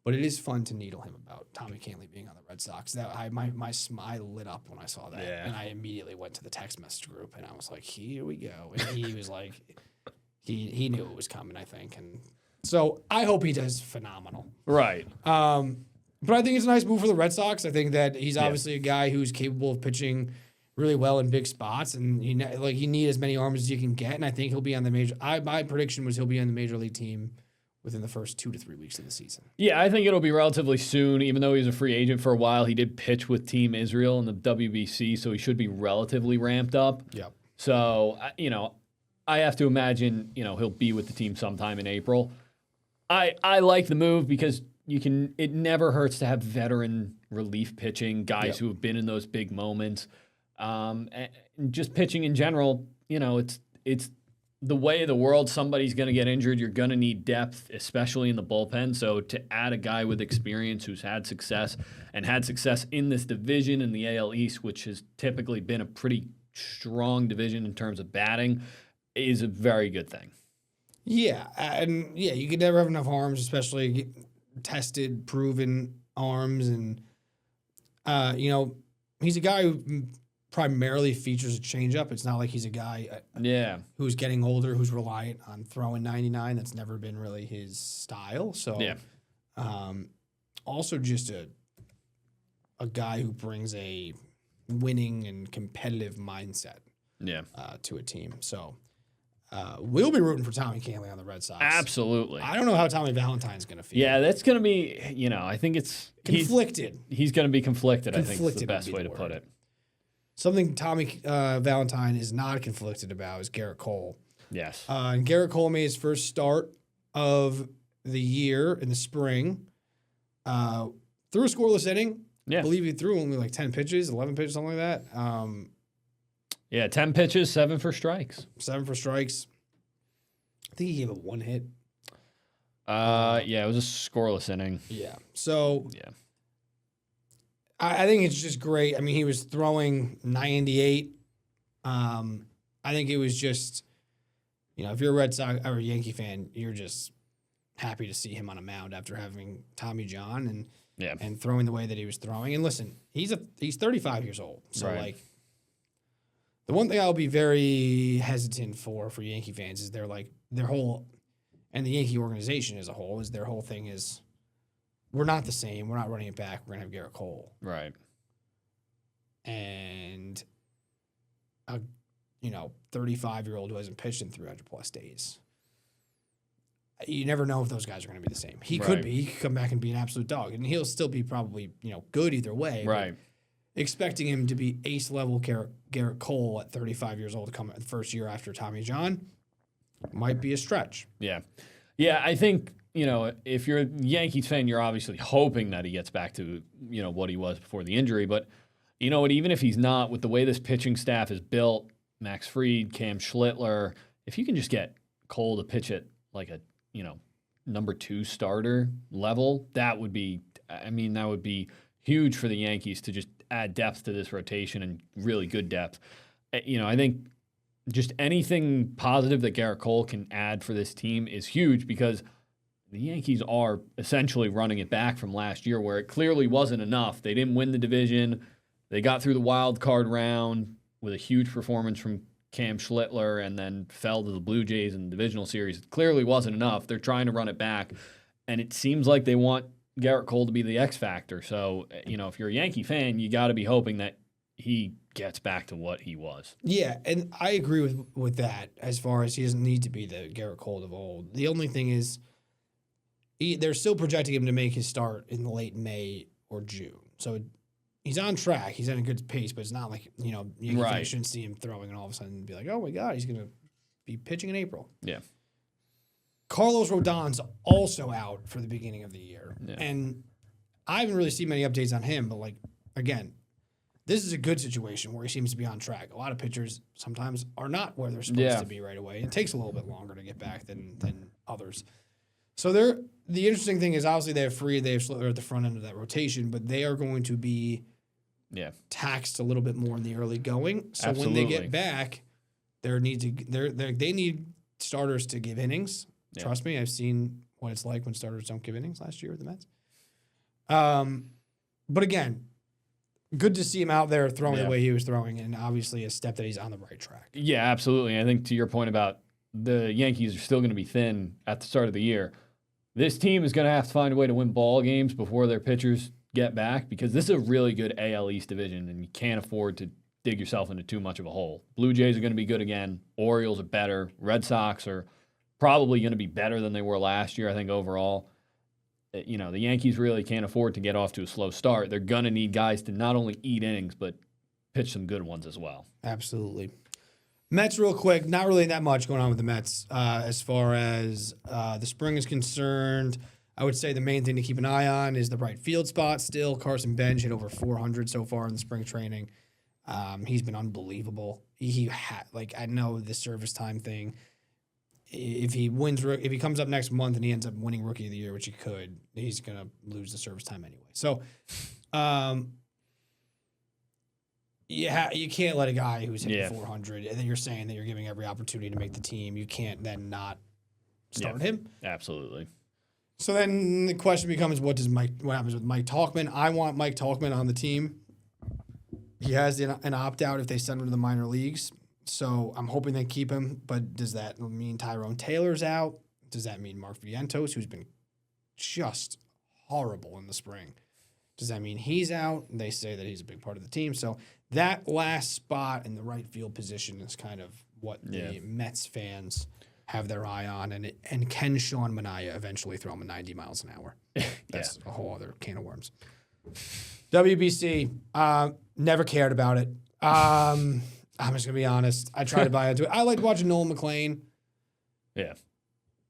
But it is fun to needle him about Tommy Kahnle being on the Red Sox. That my smile lit up when I saw that, and I immediately went to the text message group, and I was like, "Here we go." And he was like, he knew it was coming, I think, and. So I hope he does phenomenal. Right. But I think it's a nice move for the Red Sox. I think that he's obviously a guy who's capable of pitching really well in big spots, and you need as many arms as you can get. And I think he'll be on the major. My prediction was he'll be on the major league team within the first 2 to 3 weeks of the season. Yeah, I think it'll be relatively soon. Even though he was a free agent for a while, he did pitch with Team Israel in the WBC, so he should be relatively ramped up. Yep. So I have to imagine he'll be with the team sometime in April. I like the move because it never hurts to have veteran relief pitching, guys who have been in those big moments. And just pitching in general, it's the way of the world. Somebody's going to get injured. You're going to need depth, especially in the bullpen. So to add a guy with experience who's had success in this division in the AL East, which has typically been a pretty strong division in terms of batting, is a very good thing. Yeah, and you could never have enough arms, especially tested, proven arms, and he's a guy who primarily features a changeup. It's not like he's a guy who's getting older, who's reliant on throwing 99. That's never been really his style. So, also just a guy who brings a winning and competitive mindset to a team. So. We'll be rooting for Tommy Kahnle on the Red Sox. Absolutely. I don't know how Tommy Valentine's going to feel. Yeah, that's going to be, I think it's... Conflicted. He's going to be conflicted, I think is the best way to put it. Something Tommy Valentine is not conflicted about is Garrett Cole. Yes. And Garrett Cole made his first start of the year in the spring. Threw a scoreless inning. Yeah. I believe he threw only like 10 pitches, 11 pitches, something like that. 10 pitches, 7 for strikes. 7 for strikes. I think he gave it 1 hit. It was a scoreless inning. Yeah. So I think it's just great. I mean, he was throwing 98. I think it was just, if you're a Red Sox or a Yankee fan, you're just happy to see him on a mound after having Tommy John and throwing the way that he was throwing. And listen, he's 35 years old. So the one thing I'll be very hesitant for Yankee fans is their whole, and the Yankee organization as a whole, is their whole thing is, we're not the same. We're not running it back. We're going to have Garrett Cole. Right. And a 35-year-old who hasn't pitched in 300-plus days. You never know if those guys are going to be the same. He could be. He could come back and be an absolute dog. And he'll still be probably, good either way. Right. Expecting him to be ace-level Garrett Cole at 35 years old, the first year after Tommy John, might be a stretch. Yeah. Yeah, I think, if you're a Yankees fan, you're obviously hoping that he gets back to, what he was before the injury. But you know what? Even if he's not, with the way this pitching staff is built, Max Fried, Cam Schlittler, if you can just get Cole to pitch at like a, number 2 starter level, that would be huge for the Yankees to just add depth to this rotation and really good depth. I think just anything positive that Garrett Cole can add for this team is huge because the Yankees are essentially running it back from last year where it clearly wasn't enough. They didn't win the division. They got through the wild card round with a huge performance from Cam Schlittler and then fell to the Blue Jays in the divisional series. It clearly wasn't enough. They're trying to run it back, and it seems like they want Garrett Cole to be the X factor. So, if you're a Yankee fan, you got to be hoping that he gets back to what he was. Yeah, and I agree with that as far as he doesn't need to be the Garrett Cole of old. The only thing is they're still projecting him to make his start in late May or June. So he's on track. He's at a good pace, but it's not like, you Right. shouldn't see him throwing and all of a sudden be like, oh my God, he's going to be pitching in April. Yeah. Carlos Rodon's also out for the beginning of the year. Yeah. And I haven't really seen many updates on him, but again, this is a good situation where he seems to be on track. A lot of pitchers sometimes are not where they're supposed to be right away. It takes a little bit longer to get back than others. So the interesting thing is obviously they have Schlittler at the front end of that rotation, but they are going to be taxed a little bit more in the early going. So Absolutely. when they get back, they need starters to give innings. Yeah. Trust me, I've seen what it's like when starters don't give innings last year with the Mets. But again, good to see him out there throwing the way he was throwing, and obviously a step that he's on the right track. Yeah, absolutely. I think to your point about the Yankees are still going to be thin at the start of the year, this team is going to have to find a way to win ball games before their pitchers get back because this is a really good AL East division, and you can't afford to dig yourself into too much of a hole. Blue Jays are going to be good again. Orioles are better. Red Sox are probably going to be better than they were last year, I think, overall. The Yankees really can't afford to get off to a slow start. They're going to need guys to not only eat innings, but pitch some good ones as well. Absolutely. Mets real quick, not really that much going on with the Mets as far as the spring is concerned. I would say the main thing to keep an eye on is the right field spot still. Carson Bench hit over 400 so far in the spring training. He's been unbelievable. I know the service time thing. If he comes up next month and he ends up winning Rookie of the Year, which he could, he's going to lose the service time anyway. So, you can't let a guy who's hitting 400 and then you're saying that you're giving every opportunity to make the team. You can't then not start him. Absolutely. So then the question becomes, what happens with Mike Tauchman? I want Mike Tauchman on the team. He has an opt-out if they send him to the minor leagues. So I'm hoping they keep him, but does that mean Tyrone Taylor's out? Does that mean Mark Vientos, who's been just horrible in the spring? Does that mean he's out? They say that he's a big part of the team. So that last spot in the right field position is kind of what the Mets fans have their eye on. And can Sean Manaea eventually throw him at 90 miles an hour? That's a whole other can of worms. WBC, never cared about it. I'm just going to be honest. I tried to buy into it. I liked watching Nolan McLean. Yeah.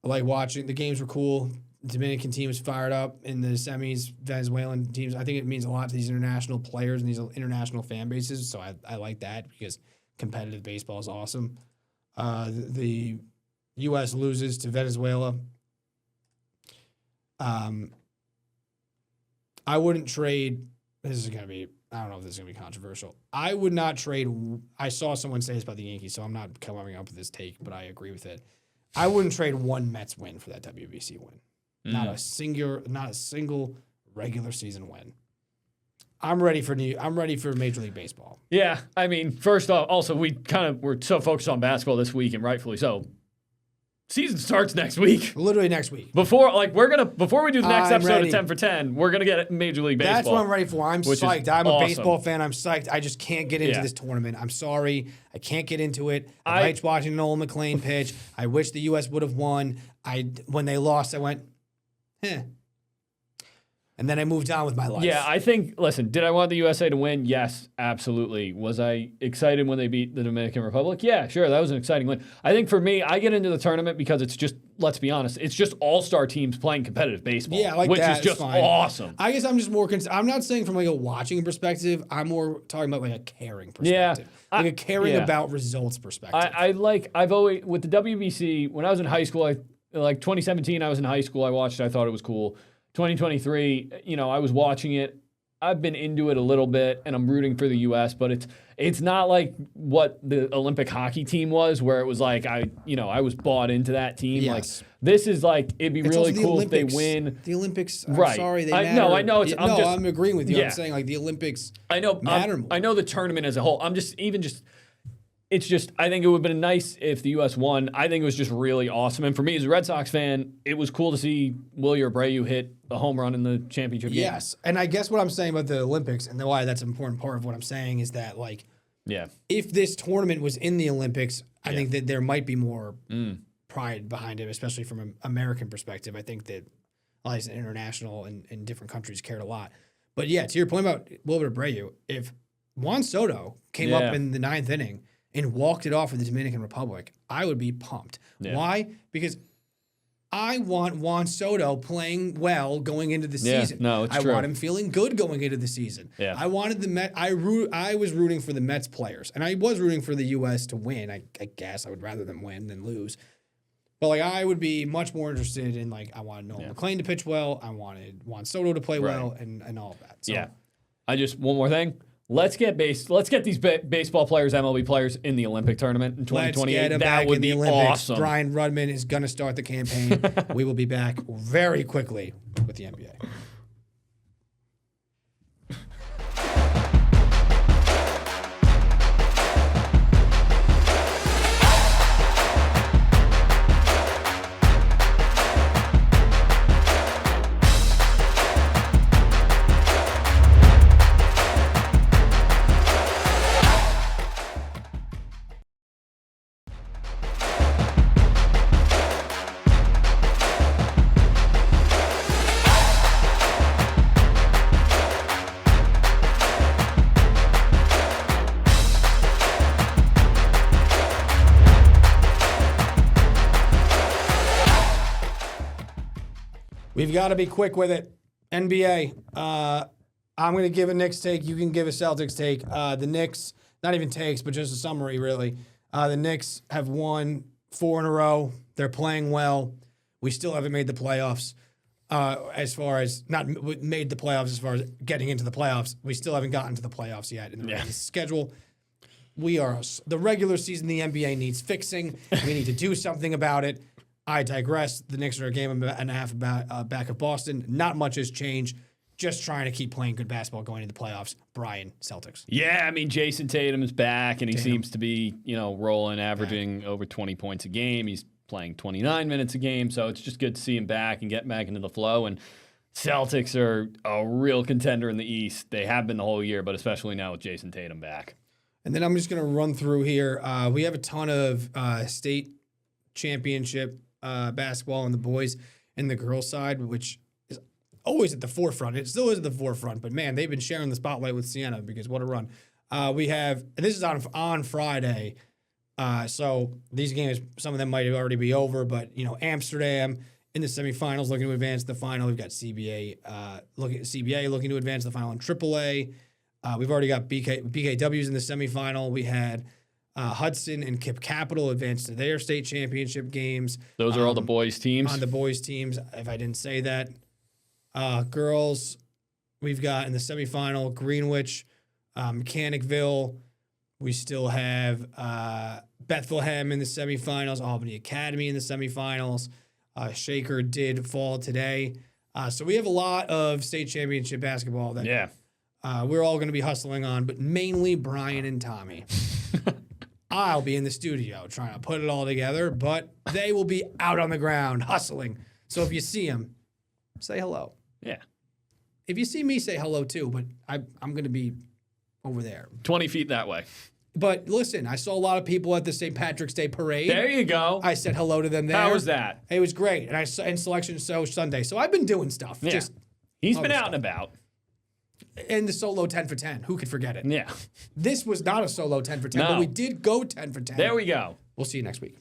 I like watching. The games were cool. The Dominican team was fired up in the semis. Venezuelan teams. I think it means a lot to these international players and these international fan bases. So I like that because competitive baseball is awesome. The U.S. loses to Venezuela. I wouldn't trade. This is going to be. I don't know if this is going to be controversial. I would not trade. I saw someone say this about the Yankees, so I'm not coming up with this take, but I agree with it. I wouldn't trade one Mets win for that WBC win. Not a single regular season win. I'm ready for Major League Baseball. Yeah, I mean, first off, also we're so focused on basketball this week, and rightfully so. Season starts next week. Literally next week. Before we do the next episode ready. of 10 for 10, we're gonna get Major League Baseball. That's what I'm ready for. I'm psyched. I'm awesome. a baseball fan. I'm psyched. I just can't get into this tournament. I'm sorry. I can't get into it. I liked watching Nolan McLean pitch. I wish the U.S. would have won. When they lost, I went, And then I moved on with my life. Yeah, I think, listen, did I want the USA to win? Yes, absolutely. Was I excited when they beat the Dominican Republic? Yeah, sure. That was an exciting win. I think for me, I get into the tournament because it's just, let's be honest, it's just all-star teams playing competitive baseball. Yeah, like which that. is just fine. awesome. I guess I'm just more I'm not saying from like a watching perspective. I'm more talking about like a caring perspective. Yeah, like a caring about results perspective. I've always, with the WBC, when I was in high school, like 2017, I was in high school. I watched it. I thought it was cool. 2023, I was watching it. I've been into it a little bit, and I'm rooting for the U.S., but it's not like what the Olympic hockey team was, where it was like I was bought into that team. Yes. Like this is like it'd be really cool if they win. The Olympics, I'm right? sorry, they matter. I know. I'm agreeing with you. Yeah. I'm saying like the Olympics. Matter more. I know the tournament as a whole. It's just, I think it would have been nice if the U.S. won. I think it was just really awesome. And for me as a Red Sox fan, it was cool to see Willie Abreu hit a home run in the championship game. Yes. And I guess what I'm saying about the Olympics and why that's an important part of what I'm saying is that, like, if this tournament was in the Olympics, I think that there might be more pride behind it, especially from an American perspective. I think that, at least international and different countries cared a lot. But yeah, to your point about Willie Abreu, if Juan Soto came up in the 9th inning and walked it off for the Dominican Republic, I would be pumped. Yeah. Why? Because I want Juan Soto playing well going into the season. No, it's true. I want him feeling good going into the season. Yeah. I wanted the Met. I was rooting for the Mets players, and I was rooting for the U.S. to win. I guess I would rather them win than lose. But like I would be much more interested in I wanted Nolan McClain to pitch well. I wanted Juan Soto to play well, and all of that. So, one more thing. Let's get these baseball players, MLB players, in the Olympic tournament in 2028. That would be awesome. Brian Rudman is going to start the campaign. We will be back very quickly with the NBA. We've got to be quick with it. NBA. I'm going to give a Knicks take. You can give a Celtics take. The Knicks, not even takes, but just a summary, really. The Knicks have won 4 in a row. They're playing well. We still haven't made the playoffs. As far as not made the playoffs, as far as getting into the playoffs, we still haven't gotten to the playoffs yet in the schedule. We are the regular season. The NBA needs fixing. We need to do something about it. I digress. The Knicks are a game and a half back of Boston. Not much has changed. Just trying to keep playing good basketball going into the playoffs. Brian, Celtics. Yeah, I mean, Jason Tatum is back, and he seems to be, rolling, averaging over 20 points a game. He's playing 29 minutes a game, so it's just good to see him back and get back into the flow. And Celtics are a real contender in the East. They have been the whole year, but especially now with Jason Tatum back. And then I'm just going to run through here. We have a ton of state championship basketball on the boys and the girls side, which is always at the forefront. It still is at the forefront, but man, they've been sharing the spotlight with Siena because what a run. We have, and this is on Friday, so these games, some of them might already be over, but Amsterdam in the semifinals looking to advance to the final. We've got CBA looking to advance to the final in AAA. We've already got BKWs in the semifinal. We had Hudson and Kip Capital advanced to their state championship games. Those are all the boys' teams? On the boys' teams, if I didn't say that. Girls, we've got in the semifinal Greenwich, Mechanicville. We still have Bethlehem in the semifinals, Albany Academy in the semifinals. Shaker did fall today. So we have a lot of state championship basketball that we're all going to be hustling on, but mainly Brian and Tommy. I'll be in the studio trying to put it all together, but they will be out on the ground hustling. So if you see them, say hello. Yeah. If you see me, say hello too, but I'm going to be over there. 20 feet that way. But listen, I saw a lot of people at the St. Patrick's Day parade. There you go. I said hello to them there. How was that? It was great. And I saw in Selection Show Sunday. So I've been doing stuff. Yeah. Just He's other been out stuff. and about. And the solo 10 for 10. Who could forget it? Yeah. This was not a solo 10 for 10, No. but we did go 10 for 10. There we go. We'll see you next week.